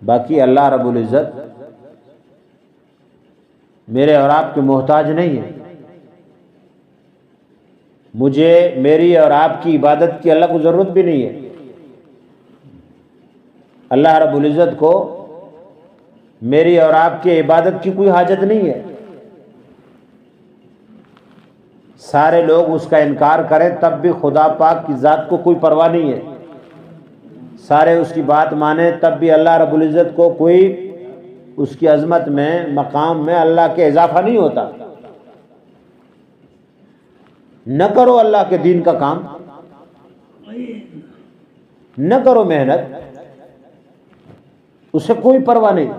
باقی اللہ رب العزت میرے اور آپ کے محتاج نہیں ہے. مجھے میری اور آپ کی عبادت کی اللہ کو ضرورت بھی نہیں ہے. اللہ رب العزت کو میری اور آپ کی عبادت کی کوئی حاجت نہیں ہے. سارے لوگ اس کا انکار کریں تب بھی خدا پاک کی ذات کو کوئی پرواہ نہیں ہے. سارے اس کی بات مانیں تب بھی اللہ رب العزت کو کوئی اس کی عظمت میں مقام میں اللہ کے اضافہ نہیں ہوتا. نہ کرو اللہ کے دین کا کام، نہ کرو محنت، اسے کوئی پرواہ نہیں.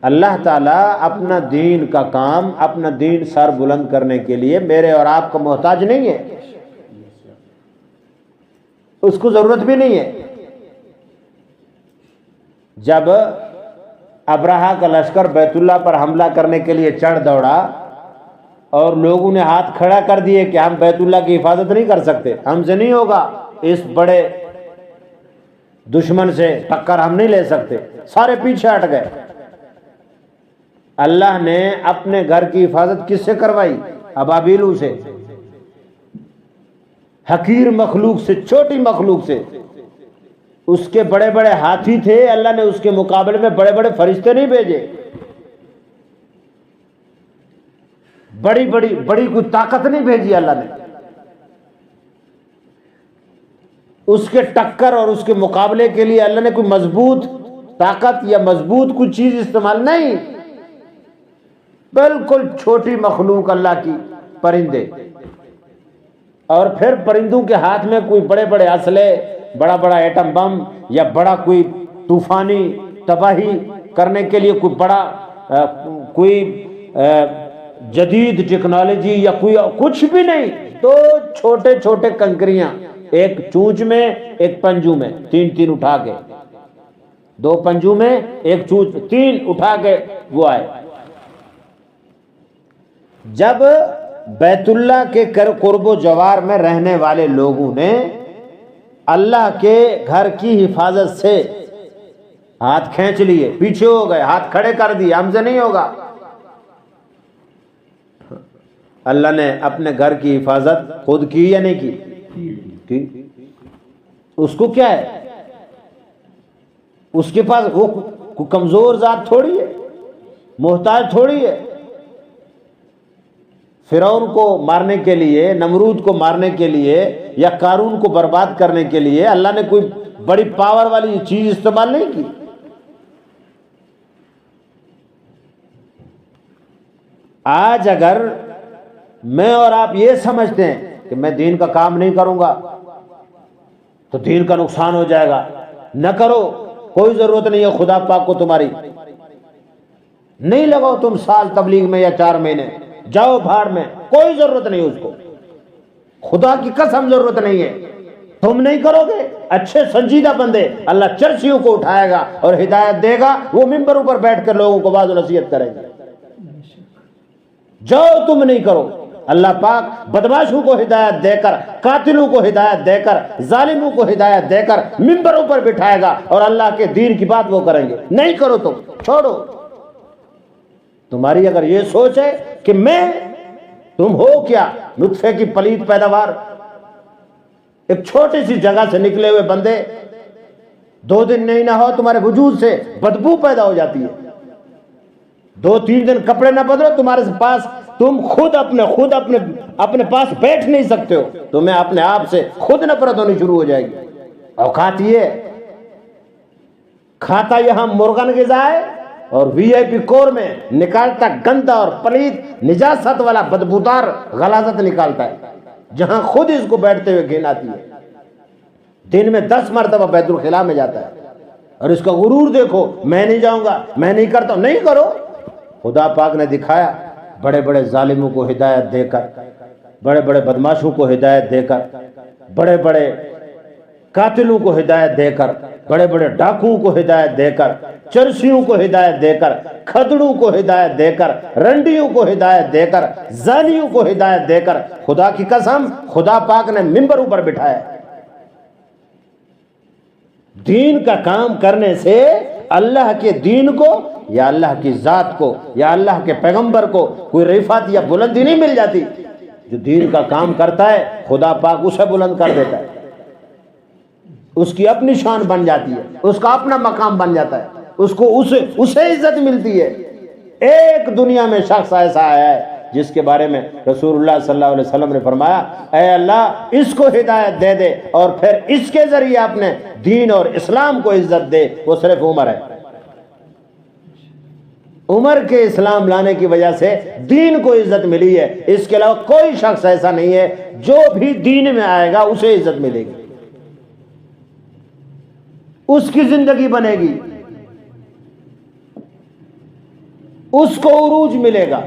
اللہ تعالیٰ اپنا دین کا کام، اپنا دین سر بلند کرنے کے لیے میرے اور آپ کا محتاج نہیں ہے. اس کو ضرورت بھی نہیں ہے. جب ابرہہ کا لشکر بیت اللہ پر حملہ کرنے کے لیے چڑھ دوڑا اور لوگوں نے ہاتھ کھڑا کر دیے کہ ہم بیت اللہ کی حفاظت نہیں کر سکتے، ہم سے نہیں ہوگا، اس بڑے دشمن سے ٹکر ہم نہیں لے سکتے، سارے پیچھے ہٹ گئے. اللہ نے اپنے گھر کی حفاظت کس سے کروائی؟ ابابیلوں سے، حقیر مخلوق سے، چھوٹی مخلوق سے. اس کے بڑے بڑے ہاتھی تھے، اللہ نے اس کے مقابلے میں بڑے بڑے فرشتے نہیں بھیجے. بڑی کوئی طاقت نہیں بھیجی اللہ نے. اس کے ٹکر اور اس کے مقابلے کے لیے اللہ نے کوئی مضبوط طاقت یا مضبوط کوئی چیز استعمال نہیں. بالکل چھوٹی مخلوق اللہ کی، پرندے. اور پھر پرندوں کے ہاتھ میں کوئی بڑے بڑے اسلحے، بڑا بڑا ایٹم بم یا بڑا کوئی طوفانی تباہی کرنے کے لیے کوئی بڑا کوئی جدید ٹیکنالوجی یا کوئی کچھ بھی نہیں. تو چھوٹے چھوٹے کنکریاں، ایک چونچ میں ایک پنجو میں، تین اٹھا کے، دو پنجو میں ایک چونچ، تین اٹھا کے وہ آئے. جب بیت اللہ کے قرب و جوار میں رہنے والے لوگوں نے اللہ کے گھر کی حفاظت سے ہاتھ کھینچ لیے، پیچھے ہو گئے، ہاتھ کھڑے کر دیے، ہم سے نہیں ہوگا. اللہ نے اپنے گھر کی حفاظت خود کی یا نہیں کی؟ اس کو کیا ہے؟ اس کے پاس وہ کمزور ذات تھوڑی ہے، محتاج تھوڑی ہے. فرعون کو مارنے کے لیے، نمرود کو مارنے کے لیے یا قارون کو برباد کرنے کے لیے اللہ نے کوئی بڑی پاور والی چیز استعمال نہیں کی. آج اگر میں اور آپ یہ سمجھتے ہیں کہ میں دین کا کام نہیں کروں گا تو دین کا نقصان ہو جائے گا، نہ کرو، کوئی ضرورت نہیں ہے خدا پاک کو تمہاری. نہیں لگاؤ تم سال تبلیغ میں یا 4 مہینے، جاؤ بھاڑ میں، کوئی ضرورت نہیں اس کو. خدا کی قسم ضرورت نہیں ہے. تم نہیں کرو گے، اچھے سنجیدہ بندے اللہ چرسیوں کو اٹھائے گا اور ہدایت دے گا، وہ ممبروں پر بیٹھ کر لوگوں کو واعظ و نصیحت کریں گے. جاؤ تم نہیں کرو. اللہ پاک بدماشوں کو ہدایت دے کر، قاتلوں کو ہدایت دے کر، ظالموں کو ہدایت دے کر ممبروں پر بٹھائے گا اور اللہ کے دین کی بات وہ کریں گے. نہیں کرو تم، چھوڑو. تمہاری اگر یہ سوچ ہے کہ تم ہو کیا، نطفے کی پلیت پیداوار، ایک چھوٹی سی جگہ سے نکلے ہوئے بندے، 2 دن نہیں نہ ہو تمہارے وجود سے بدبو پیدا ہو جاتی ہے. 2-3 دن کپڑے نہ بدلو تمہارے پاس، تم خود اپنے پاس بیٹھ نہیں سکتے ہو، تمہیں اپنے آپ سے خود نفرت ہونی شروع ہو جائے گی. اوقات یہ کھاتا یہاں مرغن غذا ہے اور VIP کور میں نکالتا گندا اور پلیت نجاست والا بدبودار غلاظت نکالتا ہے، جہاں خود اس کو بیٹھتے ہوئے گھن آتی ہے. دن میں 10 مرتبہ بیت الخلاء میں جاتا ہے اور اس کا غرور دیکھو، میں نہیں جاؤں گا، میں نہیں کرتا ہوں. نہیں کرو. خدا پاک نے دکھایا، بڑے بڑے ظالموں کو ہدایت دے کر، بڑے بڑے بدماشوں کو ہدایت دے کر، بڑے بڑے قاتلوں کو ہدایت دے کر، بڑے بڑے ڈاکوؤں کو ہدایت دے کر، چرسیوں کو ہدایت دے کر، کھدڑوں کو ہدایت دے کر، رنڈیوں کو ہدایت دے کر، زانیوں کو ہدایت دے کر. خدا کی قسم خدا پاک نے ممبروں پر بٹھایا. دین کا کام کرنے سے اللہ کے دین کو یا اللہ کی ذات کو یا اللہ کے پیغمبر کو کوئی رفعت یا بلندی نہیں مل جاتی. جو دین کا کام کرتا ہے خدا پاک اسے بلند کر دیتا ہے، اس کی اپنی شان بن جاتی ہے، اس کا اپنا مقام بن جاتا ہے، اس کو اسے عزت ملتی ہے. ایک دنیا میں شخص ایسا آیا ہے جس کے بارے میں رسول اللہ صلی اللہ علیہ وسلم نے فرمایا، اے اللہ اس کو ہدایت دے دے اور پھر اس کے ذریعے اپنے دین اور اسلام کو عزت دے. وہ صرف عمر ہے. عمر کے اسلام لانے کی وجہ سے دین کو عزت ملی ہے. اس کے علاوہ کوئی شخص ایسا نہیں ہے جو بھی دین میں آئے گا اسے عزت ملے گی، اس کی زندگی بنے گی، اس کو عروج ملے گا.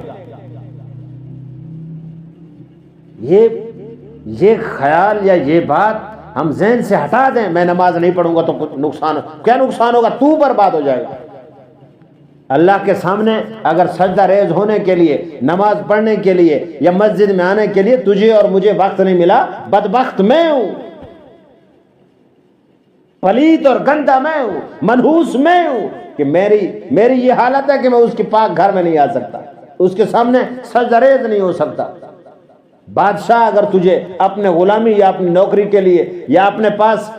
یہ خیال یا یہ بات ہم ذہن سے ہٹا دیں، میں نماز نہیں پڑھوں گا تو کچھ نقصان، کیا نقصان ہوگا؟ تو برباد ہو جائے گا. اللہ کے سامنے اگر سجدہ ریز ہونے کے لیے، نماز پڑھنے کے لیے یا مسجد میں آنے کے لیے تجھے اور مجھے وقت نہیں ملا، بدبخت میں ہوں، پلیت اور گندا میں ہوں، منحوس میں ہوں کہ میری یہ حالت ہے کہ میں اس کے پاک گھر میں نہیں آ سکتا، اس کے سامنے سجدہ ریز نہیں ہو سکتا. بادشاہ اگر تجھے اپنے غلامی یا اپنی نوکری کے لیے یا اپنے پاس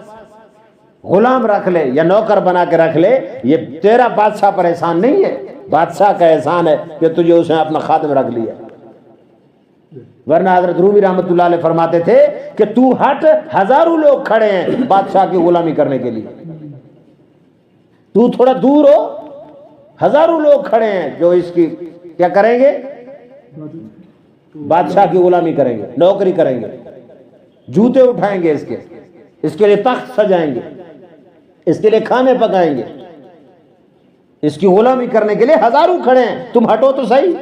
غلام رکھ لے یا نوکر بنا کے رکھ لے، یہ تیرا بادشاہ پر احسان نہیں ہے، بادشاہ کا احسان ہے کہ تجھے اسے اپنا خادم رکھ لیا. ورنہ حضرت رومی رحمۃ اللہ علیہ فرماتے تھے کہ تو ہٹ، ہزاروں لوگ کھڑے ہیں بادشاہ کی غلامی کرنے کے لیے، تو تھوڑا دور ہو، ہزاروں لوگ کھڑے ہیں جو اس کی کیا کریں گے؟ بادشاہ کی غلامی کریں گے، نوکری کریں گے، جوتے اٹھائیں گے، اس کے لیے تخت سجائیں گے، اس کے لیے کھانے پکائیں گے، اس کی غلامی کرنے کے لیے ہزاروں کھڑے ہیں. تم ہٹو تو صحیح.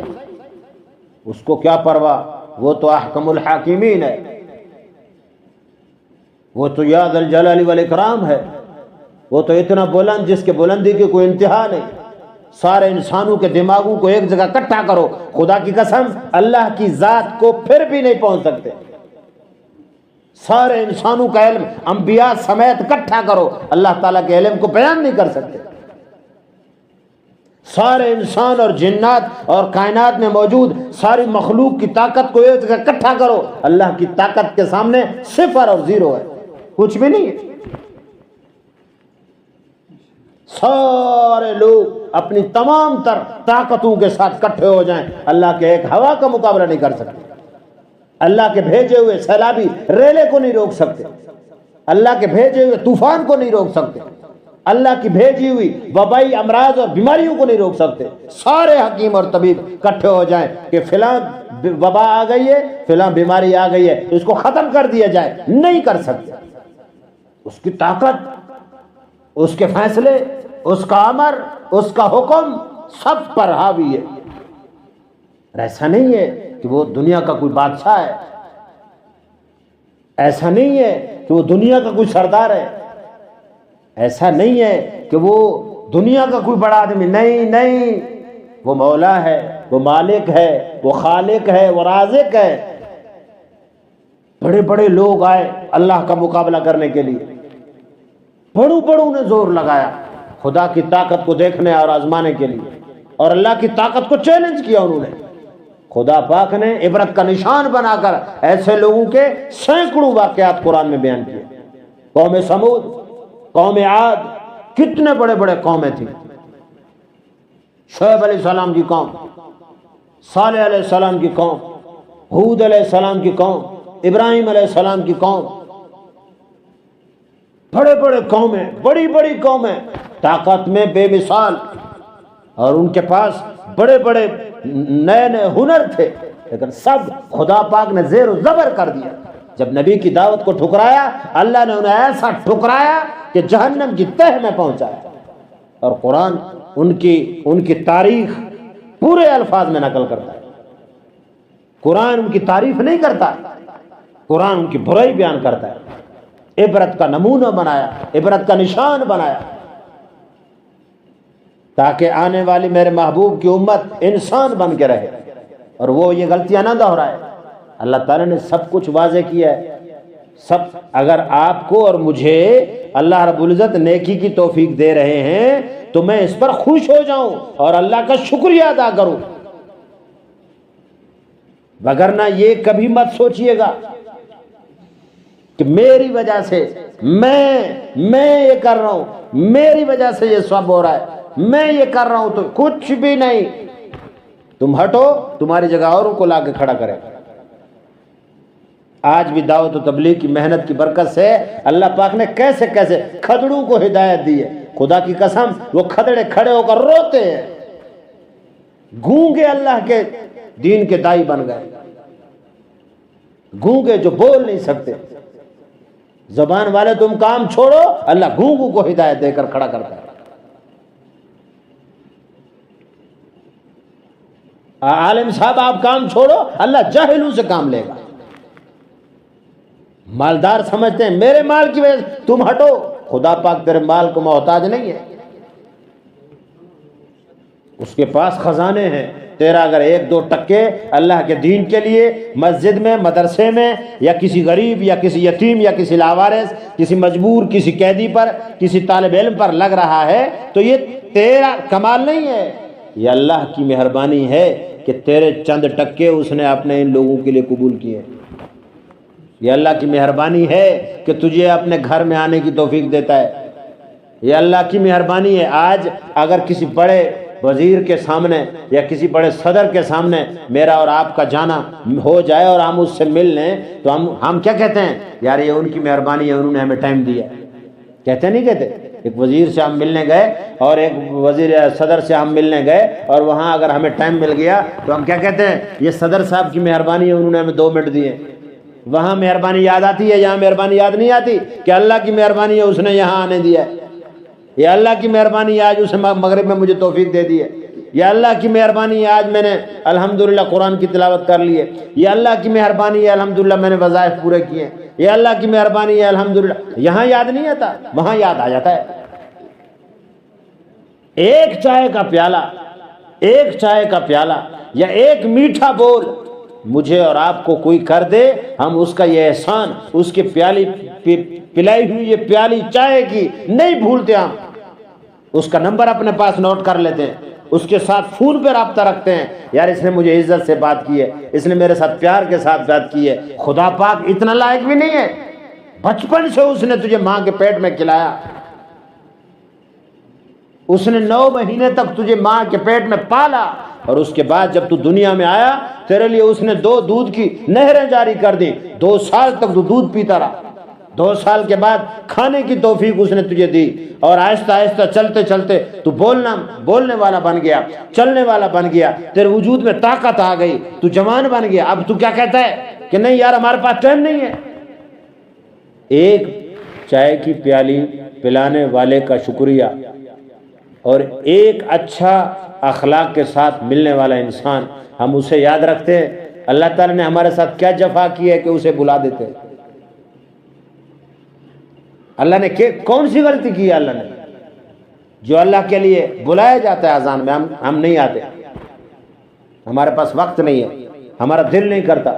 اس کو کیا پرواہ، وہ تو احکم الحاکمین ہے، وہ تو یا ذا الجلال والاکرام ہے، وہ تو اتنا بلند جس کے بلندی کی کوئی انتہا نہیں. سارے انسانوں کے دماغوں کو ایک جگہ اکٹھا کرو، خدا کی قسم اللہ کی ذات کو پھر بھی نہیں پہنچ سکتے. سارے انسانوں کا علم انبیاء سمیت اکٹھا کرو، اللہ تعالیٰ کے علم کو بیان نہیں کر سکتے. سارے انسان اور جنات اور کائنات میں موجود ساری مخلوق کی طاقت کو ایک جگہ اکٹھا کرو، اللہ کی طاقت کے سامنے صفر اور زیرو ہے، کچھ بھی نہیں ہے. سارے لوگ اپنی تمام تر طاقتوں کے ساتھ اکٹھے ہو جائیں، اللہ کے ایک ہوا کا مقابلہ نہیں کر سکتے. اللہ کے بھیجے ہوئے سیلابی ریلے کو نہیں روک سکتے، اللہ کے بھیجے ہوئے طوفان کو نہیں روک سکتے، اللہ کی بھیجی ہوئی وبائی امراض اور بیماریوں کو نہیں روک سکتے. سارے حکیم اور طبیب اکٹھے ہو جائیں کہ فلاں وبا آ گئی ہے، فلاں بیماری آ گئی ہے، اس کو ختم کر دیا جائے، نہیں کر سکتے. اس کی طاقت، اس کے فیصلے، اس کا امر، اس کا حکم سب پر حاوی ہے. ایسا نہیں ہے کہ وہ دنیا کا کوئی بادشاہ ہے، ایسا نہیں ہے کہ وہ دنیا کا کوئی سردار ہے، ایسا نہیں ہے کہ وہ دنیا کا کوئی بڑا آدمی، نہیں، وہ مولا ہے، وہ مالک ہے، وہ خالق ہے، وہ رازق ہے. بڑے بڑے لوگ آئے اللہ کا مقابلہ کرنے کے لیے، بڑوں نے زور لگایا خدا کی طاقت کو دیکھنے اور آزمانے کے لیے، اور اللہ کی طاقت کو چیلنج کیا انہوں نے. خدا پاک نے عبرت کا نشان بنا کر ایسے لوگوں کے سینکڑوں واقعات قرآن میں بیان کیے. قوم سمود، قوم عاد، کتنے بڑے بڑے قومیں تھیں. شعیب علیہ السلام کی قوم، صالح علیہ السلام کی قوم، ہود علیہ السلام کی قوم، ابراہیم علیہ السلام کی قوم، بڑے بڑے قومیں، بڑی بڑی قومیں، طاقت میں بے مثال، اور ان کے پاس بڑے بڑے نئے نئے ہنر تھے، لیکن سب خدا پاک نے زیر و زبر کر دیا. جب نبی کی دعوت کو ٹھکرایا، اللہ نے انہیں ایسا ٹھکرایا کہ جہنم کی تہ میں پہنچایا. اور قرآن ان کی تاریخ پورے الفاظ میں نقل کرتا ہے. قرآن ان کی تعریف نہیں کرتا، قرآن ان کی برائی بیان کرتا ہے. عبرت کا نمونہ بنایا، عبرت کا نشان بنایا، تاکہ آنے والی میرے محبوب کی امت انسان بن کے رہے اور وہ یہ غلطیاں نہ دہرائے. اللہ تعالیٰ نے سب کچھ واضح کیا ہے، سب اگر آپ کو اور مجھے اللہ رب العزت نیکی کی توفیق دے رہے ہیں تو میں اس پر خوش ہو جاؤں اور اللہ کا شکریہ ادا کروں، وگرنہ یہ کبھی مت سوچئے گا کہ میری وجہ سے میں یہ کر رہا ہوں، میری وجہ سے یہ سب ہو رہا ہے، میں یہ کر رہا ہوں، تو کچھ بھی نہیں۔ تم ہٹو، تمہاری جگہ اوروں کو لا کے کھڑا کرے۔ آج بھی دعوت و تبلیغ کی محنت کی برکت سے اللہ پاک نے کیسے کیسے کھدڑوں کو ہدایت دی ہے، خدا کی قسم وہ کھدڑے کھڑے ہو کر روتے ہیں، گونگے اللہ کے دین کے دائی بن گئے، گونگے جو بول نہیں سکتے، زبان والے تم کام چھوڑو، اللہ گونگوں کو ہدایت دے کر کھڑا کرتا ہے۔ عالم صاحب آپ کام چھوڑو، اللہ جاہلوں سے کام لے گا۔ مالدار سمجھتے ہیں میرے مال کی وجہ سے تم ہٹو، خدا پاک تیرے مال کو محتاج نہیں ہے، اس کے پاس خزانے ہیں۔ تیرا اگر 1-2 ٹکے اللہ کے دین کے لیے مسجد میں، مدرسے میں، یا کسی غریب یا کسی یتیم یا کسی لاوارث، کسی مجبور، کسی قیدی پر، کسی طالب علم پر لگ رہا ہے تو یہ تیرا کمال نہیں ہے، یہ اللہ کی مہربانی ہے کہ تیرے چند ٹکے اس نے اپنے ان لوگوں کے لیے قبول کیے۔ یہ اللہ کی مہربانی ہے کہ تجھے اپنے گھر میں آنے کی توفیق دیتا ہے، یہ اللہ کی مہربانی ہے۔ آج اگر کسی بڑے وزیر کے سامنے یا کسی بڑے صدر کے سامنے میرا اور آپ کا جانا ہو جائے اور ہم اس سے مل لیں تو ہم کیا کہتے ہیں؟ یار یہ ان کی مہربانی ہے، انہوں نے ہمیں ٹائم دیا، کہتے نہیں کہتے؟ ایک وزیر سے ہم ملنے گئے اور ایک وزیر صدر سے ہم ملنے گئے اور وہاں اگر ہمیں ٹائم مل گیا تو ہم کیا کہتے ہیں؟ یہ صدر صاحب کی مہربانی ہے، انہوں نے ہمیں 2 منٹ دیے۔ وہاں مہربانی یاد آتی ہے، یہاں مہربانی یاد نہیں آتی کہ اللہ کی مہربانی ہے اس نے یہاں آنے دیا ہے، یہ اللہ کی مہربانی ہے آج اسے مغرب میں مجھے توفیق دے دی ہے، یہ اللہ کی مہربانی ہے آج میں نے الحمدللہ قرآن کی تلاوت کر لی ہے، یہ اللہ کی مہربانی ہے الحمدللہ میں نے وظائف پورے کیے ہیں، یہ اللہ کی مہربانی ہے الحمدللہ۔ یہاں یاد نہیں آتا، وہاں یاد آ جاتا ہے۔ ایک چائے کا پیالہ یا ایک میٹھا بول مجھے اور آپ کو کوئی کر دے، ہم اس کا یہ احسان، اس کی پلائی ہوئی یہ پیالی چائے کی نہیں بھولتے، ہم اس کا نمبر اپنے پاس نوٹ کر لیتے ہیں، اس کے ساتھ فون پہ رابطہ رکھتے ہیں، یار اس نے مجھے عزت سے بات کی ہے، اس نے میرے ساتھ پیار کے ساتھ بات کی ہے۔ خدا پاک اتنا لائق بھی نہیں ہے، بچپن سے اس نے تجھے ماں کے پیٹ میں کھلایا، اس نے 9 مہینے تک تجھے ماں کے پیٹ میں پالا، اور اس کے بعد جب تو دنیا میں آیا تیرے لیے اس نے 2 دودھ کی نہریں جاری کر دی، 2 سال تک تو دودھ پیتا رہا، 2 سال کے بعد کھانے کی توفیق اس نے تجھے دی، اور آہستہ آہستہ چلتے چلتے تو بولنے والا بن گیا، چلنے والا بن گیا، تیرے وجود میں طاقت آ گئی، تو جوان بن گیا۔ اب تو کیا کہتا ہے کہ نہیں یار ہمارے پاس ٹائم نہیں ہے؟ ایک چائے کی پیالی پلانے والے کا شکریہ اور ایک اچھا اخلاق کے ساتھ ملنے والا انسان، ہم اسے یاد رکھتے ہیں۔ اللہ تعالیٰ نے ہمارے ساتھ کیا جفا کی ہے کہ اسے بلا دیتے؟ اللہ نے کون سی غلطی کی ہے اللہ نے جو اللہ کے لیے بلایا جاتا ہے اذان میں، ہم نہیں آتے، ہمارے پاس وقت نہیں ہے، ہمارا دل نہیں کرتا۔